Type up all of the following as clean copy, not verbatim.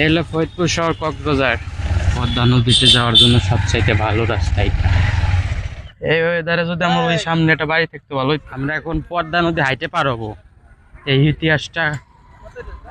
এলো ফরিদপুর শহর কক্সবাজার। পদ্মা নদীতে যাওয়ার জন্য সবচাইতে ভালো রাস্তা এটা। এই ওয়েদারে যদি আমার ওই সামনে একটা বাড়ি থাকতে ভালো, আমরা এখন পদ্মা নদী হাইটে পার হবো। এই ইতিহাসটা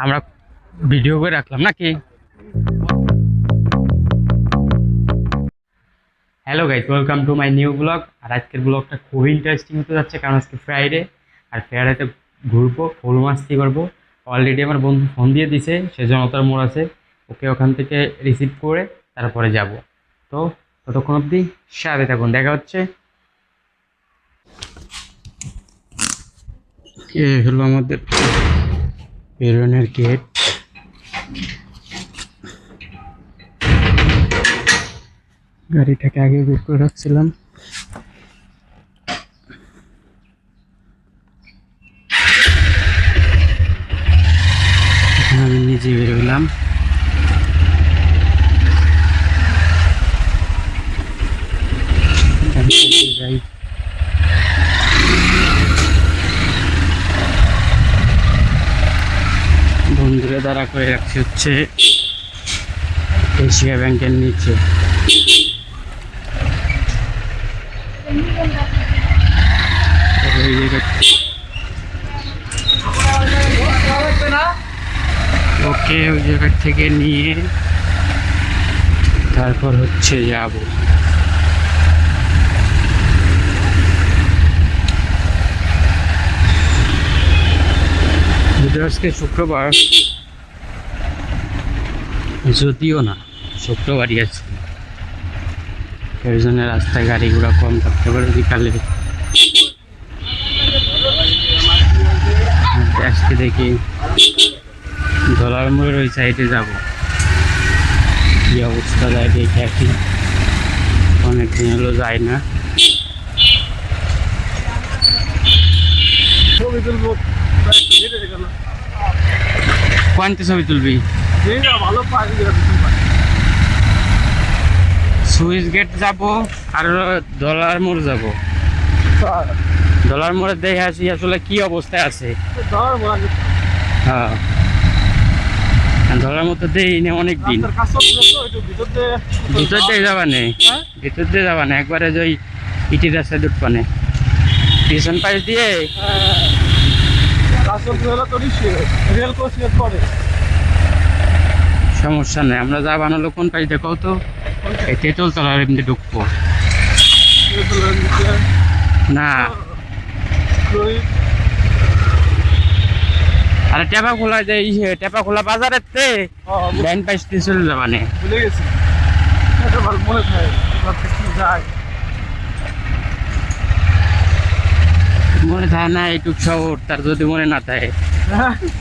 আমরা ভিডিও করে রাখলাম নাকি। Hello guys, welcome to my new blog. আর আজকের ব্লগটা খুবই ইন্টারেস্টিং হতে যাচ্ছে, কারণ আজকে ফ্রাইডে। আর ফ্রাইডেতে ঘুরবো, ফুল মাস্তি করবো। অলরেডি আমার বন্ধু ফোন দিয়ে দিছে, সে জনতার মোড় আছে, ওকে ওখান থেকে রিসিভ করে তারপরে যাব। তো ততক্ষণ অবধি সাথে থাকুন, দেখা হচ্ছে। এ হলো আমাদের বেরোনের গেট। গাড়িটাকে আগে বের করে রাখছিলাম। আমি নিজে বেরোলাম। বন্ধুরা দাঁড়া করে রাখছি হচ্ছে এশিয়া ব্যাংকের নিচে। ওকে, ওই জায়গা থেকে নিয়ে তারপর হচ্ছে যাব। আজকে শুক্রবার, যদিও না শুক্রবারই আছে, এর জন্য রাস্তায় গাড়ি ঘোড়া কম থাকতে পারে বিকালে। আজকে দেখি ডলার মোড়ের ওই সাইডে যাব, কি অবস্থা যায় দেখে আসি। অনেকদিন হলো যায় না। কোনটা ছবি তুলবি? সুইচ গেট যাব আর ডলার মোড় যাব। ডলার মোড়ে দেখে আসি আসলে কি অবস্থায় আছে। হ্যাঁ, ধরার মতো দেই না অনেকদিন। ভিতর দিয়ে যাবা নেই, ভিতর দিয়ে যাবা না, একবারে যে ইটি রাস্তায় দুটপানে পিছন পাশ দিয়ে। সমস্যা নেই, আমরা যা বানালো কোন পাশ দেখো তো, এই তেঁতুল তলার এমনি ঢুকবো না। আরে টেপা খোলা যে টেপা খোলা বাজারের তে ডাইন পাশ দিয়ে চলে যাবা নে। মনে থাকে না এইটুক শহর, তার যদি মনে না থাকে,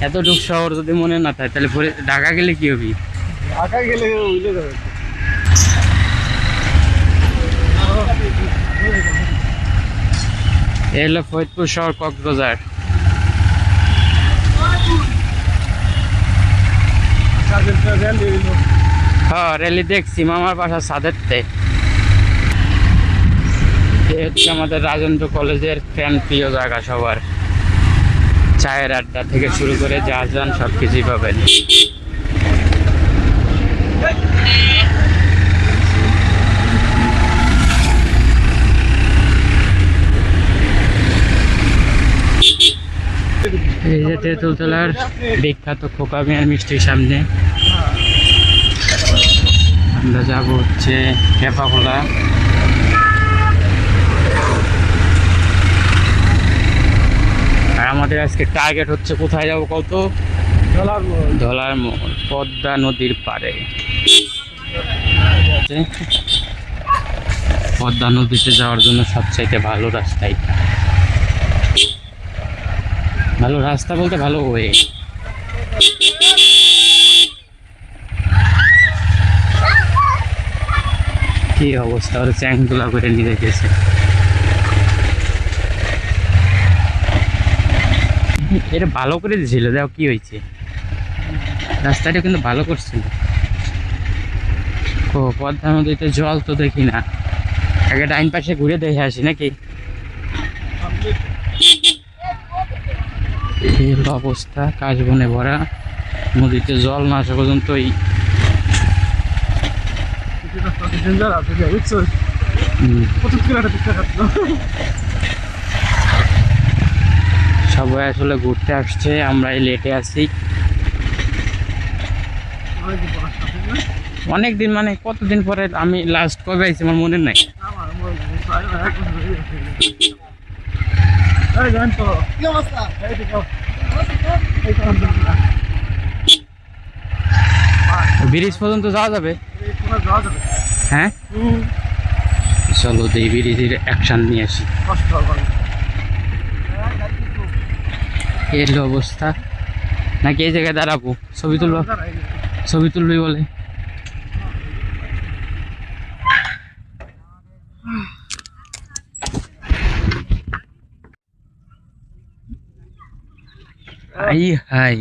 এতটুক শহর যদি মনে না থাকে, তাহলে পরে ঢাকা গেলে কি হবি? ঢাকা গেলে এলো ফরিদপুর শহর কক্সবাজার। হ্যাঁ, রেলি দেখছি মামার বাসা ছাদের তে। হচ্ছে আমাদের রাজেন্দ্র কলেজের ফ্যান প্রিয় জায়গা সবার। চায়ের আড্ডা থেকে শুরু করে যা যান সব কিছুই পাবেন। এই যে তেঁতুলতলার বিখ্যাত খোকা মিয়ার মিষ্টির সামনে আমরা যাব হচ্ছে টেপাখোলা। আর আমাদের আজকে টার্গেট হচ্ছে কোথায় যাবো কত? ধলার মোড়, পদ্মা নদীর পাড়ে। পদ্মা নদীতে যাওয়ার জন্য সবচাইতে ভালো রাস্তা এটা। ভালো রাস্তা বলতে ভালো ওয়ে। কি অবস্থা, ওর চ্যাংদোলা করে নিয়ে রেখেছে। এটা ভালো করে দিয়েছিল, দেখো কি হয়েছে, রাস্তাটা কিন্তু ভালো করছিল। ও পদ্মা নদীতে জল তো দেখি না, আগে ডাইন পাশে ঘুরে দেখে আসি নাকি। এই অবস্থা, কাশবনে ভরা, নদীতে জল না আসা পর্যন্তই সবাই আসলে ঘুরতে আসছে, আমরা লেটে আছি অনেকদিন, মানে কতদিন পরে। আমি লাস্ট কবে আইছি আমার মনে নাই। ব্রিজ পর্যন্ত যাওয়া যাবে? হ্যাঁ চলো দেই ব্রিজের অ্যাকশন নিয়ে আসি। এলো অবস্থা, নাকি এই জায়গায় দাঁড়াবো ছবি তুলবো? ছবি তুলবি বলে হাই হাই,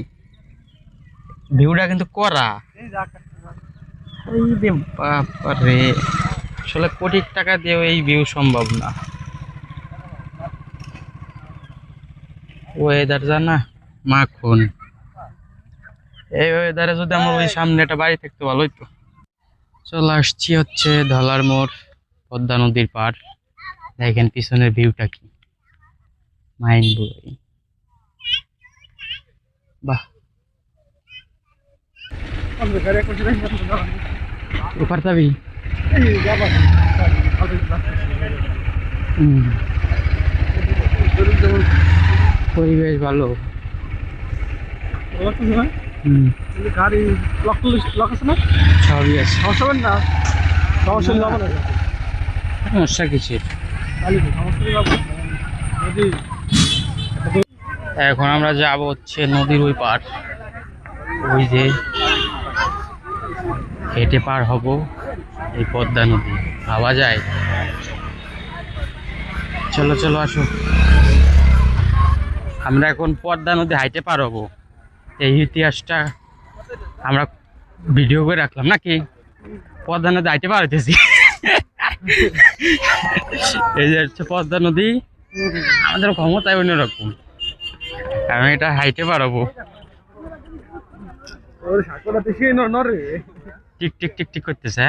ভিউটা কিন্তু করা। এই রে বাবারে, আসলে কোটি টাকা দিয়েও এই ভিউ সম্ভব না। ওয়েদার জানা মাখন, এই ওয়েদারে যদি আমার ওই সামনে একটা বাড়ি থাকতে ভালো হইতো। চলে আসছি হচ্ছে ধলার মোড়, পদ্মা নদীর পার। দেখেন পিছনের ভিউটা কি মাইন্ড ব্লোয়িং। বাহ, ওপার যাবি? পরিবেশ ভালো। গাড়ি লক আছে না? সবই আছে, সমস্যা না, সমস্যা যাবো না, সমস্যা কিসের? এখন আমরা যাব হচ্ছে নদীর ওই পার, ওই যে হেঁটে পার হব এই পদ্মা নদী। ভাবা যায়? চলো চলো আসো, আমরা এখন পদ্মা নদী হাইটে পার হব। এই ইতিহাসটা আমরা ভিডিও করে রাখলাম নাকি? পদ্মা নদী হাইটে পার হইতেছি। এই যে হচ্ছে পদ্মা নদী, আমাদের ক্ষমতায় অন্যরকম, কারণ এটা হাইটে পার হবো। টিক টিক টিক টিক করতেছে।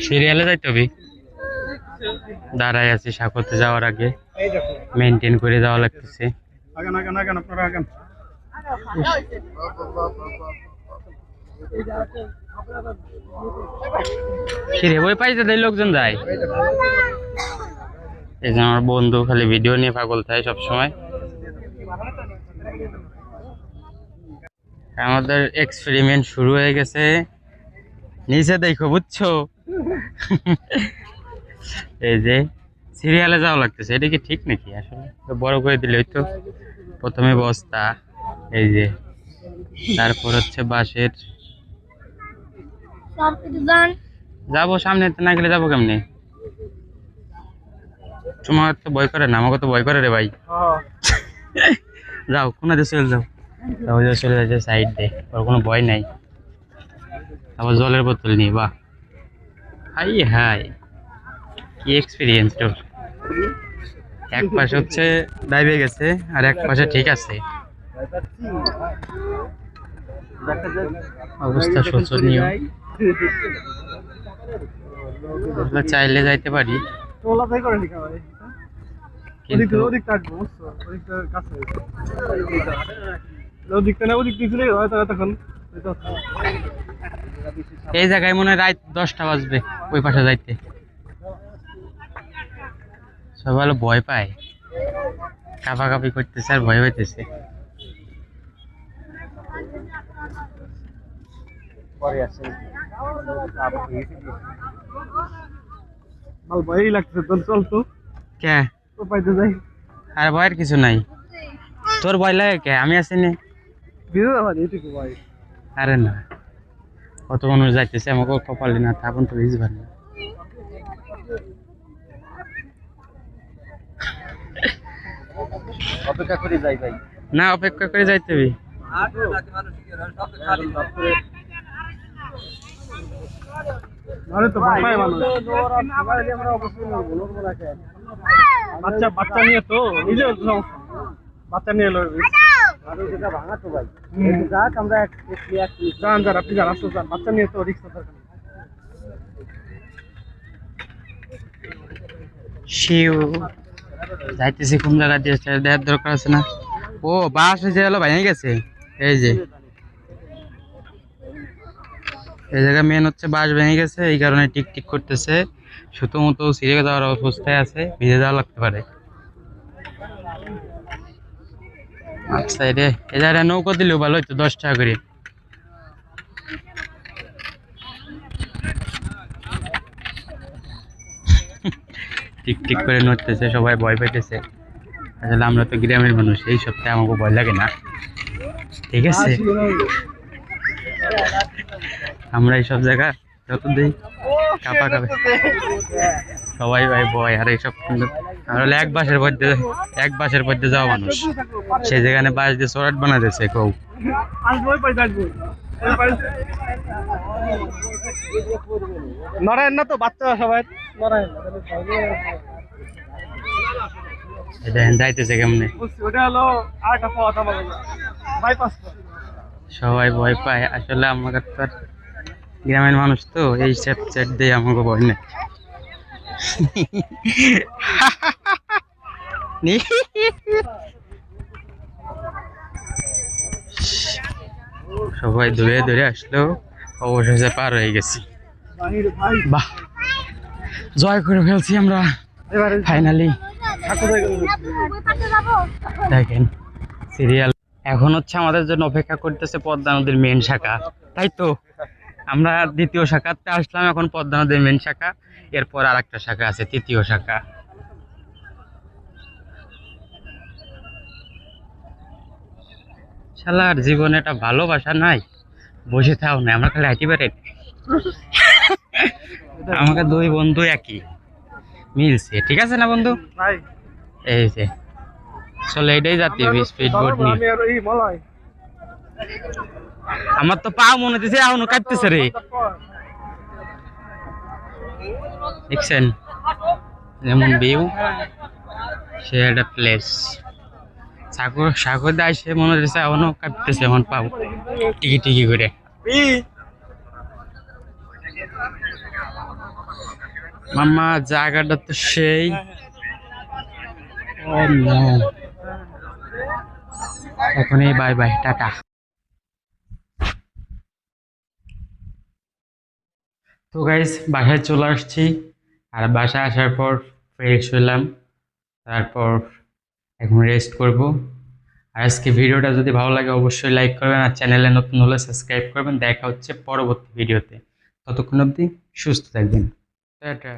সিরিয়ালে যাইতে হবে, দাঁড়াই আছি সাঁকোতে যাওয়ার আগে, মেনটেন করে যাওয়া লাগতেছে। কিরে ওই পাইতে দেয় লোকজন যায়? এই যে আমার বন্ধু খালি ভিডিও নিয়ে পাগল থাকে সবসময়। আমাদের এক্সপেরিমেন্ট শুরু হয়ে গেছে, নিচে দেখো বুঝছো? এই যে সিরিয়ালে যাওয়া লাগতেছে, এটা কি ঠিক নাকি? আসলে বড় করে দিলে হয়তো। প্রথমে বস্তা, এই যে, তারপর হচ্ছে বাঁশের। যাবো সামনে না গেলে যাবো কেমনে? তোমার তো ভয় করে না, আমাকে তো ভয় করে রে ভাই। যাও কোন দিয়ে চলে যাও, চলে যাচ্ছে সাইড দিয়ে, ওর কোনো ভয় নাই। আবার জলের বোতল নিয়ে, বাহ হাই হাই, কি এক্সপিরিয়েন্স তোর। এক পাশে হচ্ছে ডাইবে গেছে আর এক পাশে ঠিক আছে, অবস্থা শোচনীয়। চাইলে যাইতে পারি কিন্তু এই জায়গায় মনে হয় রাত 10টা বাজবে ওই পাশে যাইতে। সবাই ভয় পায়, কাঁপাকাঁপি করতেছে আর ভয় হইতেছে। ভয়ই লাগছে, চল তো কে পাইতে যাই। আর ভয়ের কিছু নাই, তোর ভয় লাগে কে? আমি আছি নি। আরে না, কত মানুষ যাইতেছে, আমাকে কপালে না থাকুন তো ভিজবার না। অপেক্ষা করে যাই ভাই, না অপেক্ষা করে যাইতে হবে। বাচ্চা বাচ্চা নিয়ে তো নিজে বাচ্চা নিয়ে এলো আর ওই জায়গা ভাঙা তো ভাই একটু যাক আমরা যান যান আপনি যান আসতে যান বাচ্চা নিয়ে তো রিক্স দরকার নেই। শিউ যাইতেছি কোন জায়গা দিয়ে দেওয়ার দরকার আছে না। ও বাস যে হলো ভেঙে গেছে। এই যে এই জায়গা মেন হচ্ছে বাস ভেঙে গেছে, এই কারণে টিক টিক করতেছে। সুতো মতো ছিঁড়ে যাওয়ার অবস্থায় আছে, ভিজে যাওয়া লাগতে পারে। আচ্ছা রে, এই জায়গায় নৌকো দিলেও ভালো হইতো, 10 টাকা করে। টিক টিক করে নড়তেছে, সবাই ভয় পাইতেছে। আসলে আমরা তো গ্রামের মানুষ, এই সপ্তাহে আমাকে ভয় লাগে না, ঠিক আছে? আমরা এইসব জায়গা যত দিই কাপা কাপে সবাই ভাই ভয়। আর এইসব কিন্তু আমরা হলে এক বাসের মধ্যে যাওয়া মানুষ, সেই যেখানে বাস দিয়ে চড়াট বানা দিয়েছে কেউ। আসবো ওই পাশে আসবো ওই পাশে। নড়ায়েন না তো বাচ্চা সবাই নড়ায়েন না, তাহলে এই দেখেন যাইতেছে কেমনে, বুঝছি, ওটা হলো আরেকটা পথ আমাদের বাইপাস। সবাই ভয় পায়। আসলে আমাকে তো আর গ্রামের মানুষ তো, এই সেট সেট দিয়ে আমাকে ভয় নেই। সবাই ধরে ধরে আসলো, অবশেষে পার হয়ে গেছি। বাহ, জয় করে ফেলছি আমরা এবারে ফাইনালি। ঠাকুর হয়ে গেল। দেখেন সিরিয়াল এখন হচ্ছে আমাদের জন্য অপেক্ষা করতেছে পদ্মা নদীর মেন শাখা, তাই তো? আমরা দ্বিতীয় শাখাতে আসলাম, এখন পদ্মা নদীর মেন শাখা, এরপর আর একটা শাখা আছে, তৃতীয় শাখা। শালার জীবনে একটা ভালোবাসা নাই, বসে থাও না, আমরা খালি হাঁটি বেড়ে। আমাকে দুই বন্ধু একই মিলছে, ঠিক আছে না বন্ধু? ভাই এই যে চলে এটাই জাতি স্পিড বোট নিয়ে। আমি আর এই মলয় আমার তো পা মনে হচ্ছে এখনো কাটতেছে রে, দেখছেন যেমন ভিউ, সে একটা প্লেস। সাগর সাগর দিয়ে আসে মনে হচ্ছে এখনো কাটতেছে এমন পাও টিকি টিকি করে। মামা জায়গাটা তো সেই। ও নো, এখনই বাই বাই, টাটা। তো গাইস বাসায় চলে আসছি, আর বাসায় আসার পর ফ্রেশ হলাম, তারপর এখন রেস্ট করব। আর আজকে ভিডিওটা যদি ভালো লাগে অবশ্যই লাইক করবেন, আর চ্যানেলে নতুন হলে সাবস্ক্রাইব করবেন। দেখা হচ্ছে পরবর্তী ভিডিওতে, ততক্ষণ অবধি সুস্থ থাকবেন, টাটা।